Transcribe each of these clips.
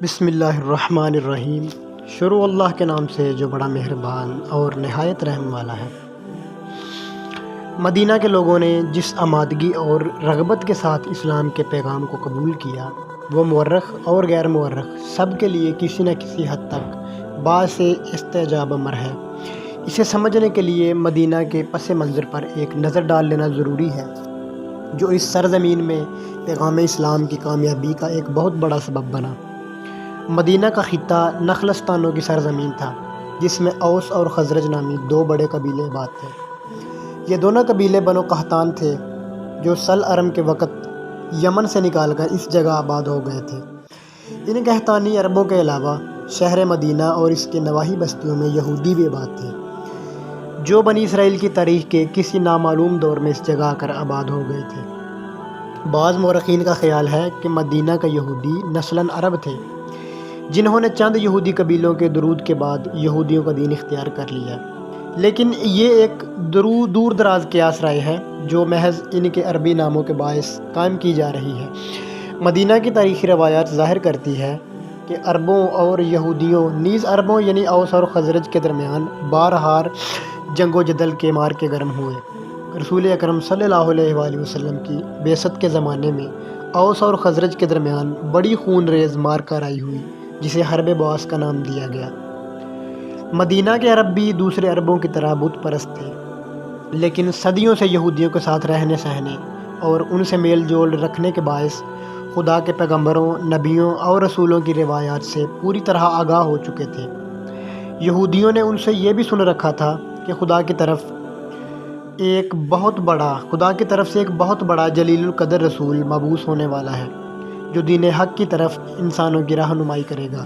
بسم اللہ الرحمن الرحیم۔ شروع اللہ کے نام سے جو بڑا مہربان اور نہایت رحم والا ہے۔ مدینہ کے لوگوں نے جس آمادگی اور رغبت کے ساتھ اسلام کے پیغام کو قبول کیا، وہ مورخ اور غیر مورخ سب کے لیے کسی نہ کسی حد تک باعث استعجاب امر ہے۔ اسے سمجھنے کے لیے مدینہ کے پس منظر پر ایک نظر ڈال لینا ضروری ہے، جو اس سرزمین میں پیغام اسلام کی کامیابی کا ایک بہت بڑا سبب بنا۔ مدینہ کا خطہ نخلستانوں کی سرزمین تھا، جس میں اوس اور خزرج نامی دو بڑے قبیلے آباد تھے۔ یہ دونوں قبیلے بنو قحطان تھے، جو سل ارم کے وقت یمن سے نکال کر اس جگہ آباد ہو گئے تھے۔ ان قحطانی عربوں کے علاوہ شہر مدینہ اور اس کے نواحی بستیوں میں یہودی بھی آباد تھے، جو بنی اسرائیل کی تاریخ کے کسی نامعلوم دور میں اس جگہ آ کر آباد ہو گئے تھے۔ بعض مورخین کا خیال ہے کہ مدینہ کا یہودی نسلاً عرب تھے، جنہوں نے چند یہودی قبیلوں کے درود کے بعد یہودیوں کا دین اختیار کر لیا، لیکن یہ ایک دور دراز قیاس رائے ہے جو محض ان کے عربی ناموں کے باعث قائم کی جا رہی ہے۔ مدینہ کی تاریخی روایات ظاہر کرتی ہے کہ عربوں اور یہودیوں نیز عربوں یعنی اوس اور خزرج کے درمیان بارہار جنگ و جدل کے مار کے گرم ہوئے۔ رسول اکرم صلی اللہ علیہ وآلہ وسلم کی بعثت کے زمانے میں اوس اور خزرج کے درمیان بڑی خون ریز مارکہ رائی ہوئی، جسے حرب بعث کا نام دیا گیا۔ مدینہ کے عرب بھی دوسرے عربوں کی طرح بت پرست تھے، لیکن صدیوں سے یہودیوں کے ساتھ رہنے سہنے اور ان سے میل جول رکھنے کے باعث خدا کے پیغمبروں، نبیوں اور رسولوں کی روایات سے پوری طرح آگاہ ہو چکے تھے۔ یہودیوں نے ان سے یہ بھی سن رکھا تھا کہ خدا کی طرف سے ایک بہت بڑا جلیل القدر رسول مبعوث ہونے والا ہے، جو دین حق کی طرف انسانوں کی رہنمائی کرے گا۔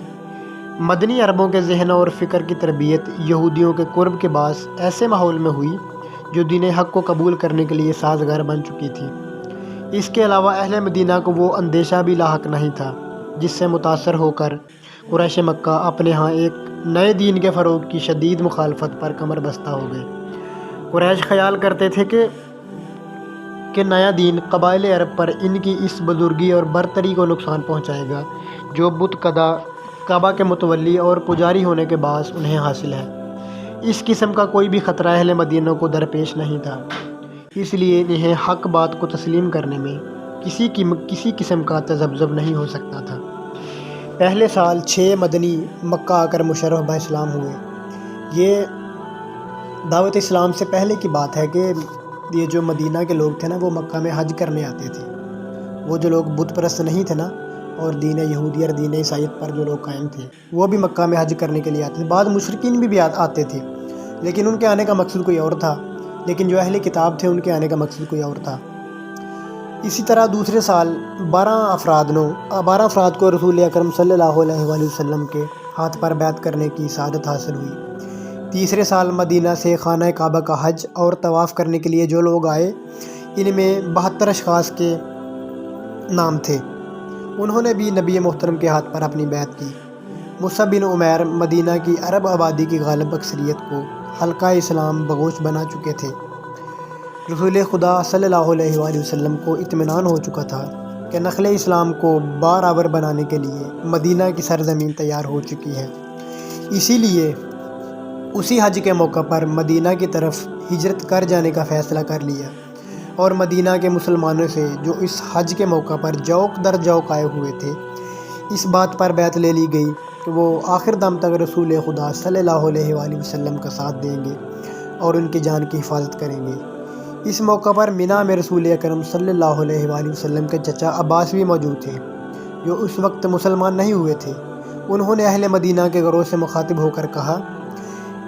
مدنی عربوں کے ذہن اور فکر کی تربیت یہودیوں کے قرب کے باعث ایسے ماحول میں ہوئی جو دین حق کو قبول کرنے کے لیے سازگار بن چکی تھی۔ اس کے علاوہ اہل مدینہ کو وہ اندیشہ بھی لاحق نہیں تھا، جس سے متاثر ہو کر قریش مکہ اپنے ہاں ایک نئے دین کے فروغ کی شدید مخالفت پر کمر بستہ ہو گئے۔ قریش خیال کرتے تھے کہ نیا دین قبائل عرب پر ان کی اس بزرگی اور برتری کو نقصان پہنچائے گا، جو بت کدہ کعبہ کے متولی اور پجاری ہونے کے باعث انہیں حاصل ہے۔ اس قسم کا کوئی بھی خطرہ اہل مدینہ کو درپیش نہیں تھا، اس لیے انہیں حق بات کو تسلیم کرنے میں کسی قسم کا تذبذب نہیں ہو سکتا تھا۔ پہلے سال 6 مدنی مکہ آ کر مشرف با اسلام ہوئے۔ یہ دعوت اسلام سے پہلے کی بات ہے کہ یہ جو مدینہ کے لوگ تھے نا، وہ مکہ میں حج کرنے آتے تھے۔ وہ جو لوگ بت پرست نہیں تھے نا، اور دین یہودی اور دین عیسائیت پر جو لوگ قائم تھے، وہ بھی مکہ میں حج کرنے کے لیے آتے تھے۔ بعض مشرکین بھی آتے تھے، لیکن ان کے آنے کا مقصد کوئی اور تھا، لیکن جو اہل کتاب تھے ان کے آنے کا مقصد کوئی اور تھا۔ اسی طرح دوسرے سال 12 افراد کو رسول اکرم صلی اللہ علیہ وآلہ وسلم کے ہاتھ پر بیعت کرنے کی سعادت حاصل ہوئی۔ تیسرے سال مدینہ سے خانہ کعبہ کا حج اور طواف کرنے کے لیے جو لوگ آئے، ان میں 72 اشخاص کے نام تھے۔ انہوں نے بھی نبی محترم کے ہاتھ پر اپنی بیعت کی۔ مصعب بن عمیر مدینہ کی عرب آبادی کی غالب اکثریت کو حلقہ اسلام بگوش بنا چکے تھے۔ رسول خدا صلی اللہ علیہ وآلہ وسلم کو اطمینان ہو چکا تھا کہ نخل اسلام کو بارآور بنانے کے لیے مدینہ کی سرزمین تیار ہو چکی ہے۔ اسی لیے اسی حج کے موقع پر مدینہ کی طرف ہجرت کر جانے کا فیصلہ کر لیا، اور مدینہ کے مسلمانوں سے جو اس حج کے موقع پر جوق در جوق آئے ہوئے تھے، اس بات پر بیعت لے لی گئی کہ وہ آخر دم تک رسول خدا صلی اللہ علیہ وآلہ وسلم کا ساتھ دیں گے اور ان کی جان کی حفاظت کریں گے۔ اس موقع پر مینا میں رسول اکرم صلی اللہ علیہ وآلہ وسلم کے چچا عباس بھی موجود تھے، جو اس وقت مسلمان نہیں ہوئے تھے۔ انہوں نے اہل مدینہ کے گروہ سے مخاطب ہو کر کہا: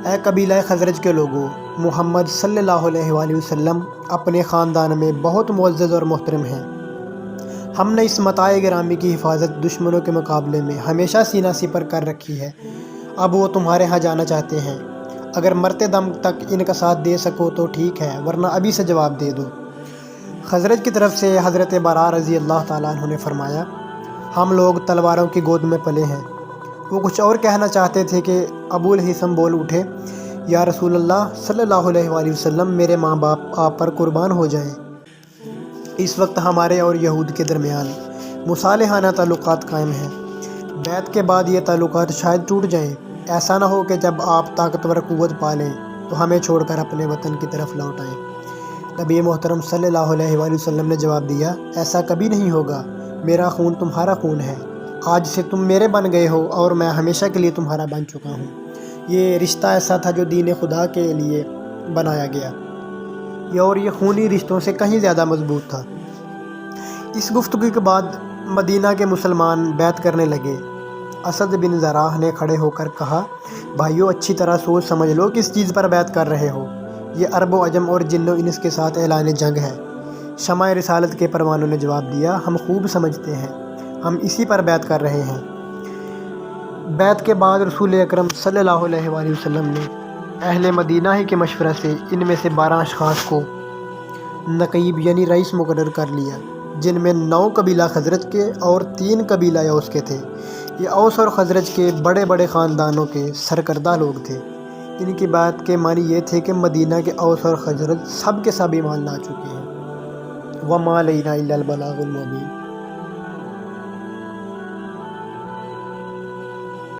اے قبیلہ خزرج کے لوگوں، محمد صلی اللہ علیہ وآلہ وسلم اپنے خاندان میں بہت معزز اور محترم ہیں۔ ہم نے اس متاع گرامی کی حفاظت دشمنوں کے مقابلے میں ہمیشہ سینہ سپر کر رکھی ہے۔ اب وہ تمہارے ہاں جانا چاہتے ہیں، اگر مرتے دم تک ان کا ساتھ دے سکو تو ٹھیک ہے، ورنہ ابھی سے جواب دے دو۔ خزرج کی طرف سے حضرت برا رضی اللہ تعالیٰ عنہ نے فرمایا: ہم لوگ تلواروں کی گود میں پلے ہیں۔ وہ کچھ اور کہنا چاہتے تھے کہ ابو الہیثم بول اٹھے: یا رسول اللہ صلی اللہ علیہ وآلہ وسلم، میرے ماں باپ آپ پر قربان ہو جائیں۔ اس وقت ہمارے اور یہود کے درمیان مصالحانہ تعلقات قائم ہیں۔ بیعت کے بعد یہ تعلقات شاید ٹوٹ جائیں، ایسا نہ ہو کہ جب آپ طاقتور قوت پالیں تو ہمیں چھوڑ کر اپنے وطن کی طرف لوٹ آئیں۔ نبی محترم صلی اللہ علیہ وآلہ وسلم نے جواب دیا، ایسا کبھی نہیں ہوگا، میرا خون تمہارا خون ہے، آج سے تم میرے بن گئے ہو اور میں ہمیشہ کے لیے تمہارا بن چکا ہوں۔ یہ رشتہ ایسا تھا جو دین خدا کے لیے بنایا گیا، اور یہ خونی رشتوں سے کہیں زیادہ مضبوط تھا۔ اس گفتگو کے بعد مدینہ کے مسلمان بیعت کرنے لگے۔ اسد بن زرارہ نے کھڑے ہو کر کہا، بھائیو اچھی طرح سوچ سمجھ لو کس چیز پر بیعت کر رہے ہو، یہ عرب و عجم اور جن و انس کے ساتھ اعلان جنگ ہے۔ شمع رسالت کے پروانوں نے جواب دیا، ہم خوب سمجھتے ہیں، ہم اسی پر بیعت کر رہے ہیں۔ بیعت کے بعد رسول اکرم صلی اللہ علیہ وآلہ وسلم نے اہل مدینہ ہی کے مشورہ سے ان میں سے 12 اشخاص کو نقیب یعنی رئیس مقرر کر لیا، جن میں 9 قبیلہ خزرج کے اور 3 قبیلہ اوس کے تھے۔ یہ اوس اور خزرج کے بڑے بڑے خاندانوں کے سرکردہ لوگ تھے۔ ان کی بات کے معنی یہ تھے کہ مدینہ کے اوس اور خزرج سب کے سب ایمان لا چکے ہیں۔ وَمَا عَلَيْنَا إِلَّا الْبَلَاغُ الْمُبِينُ۔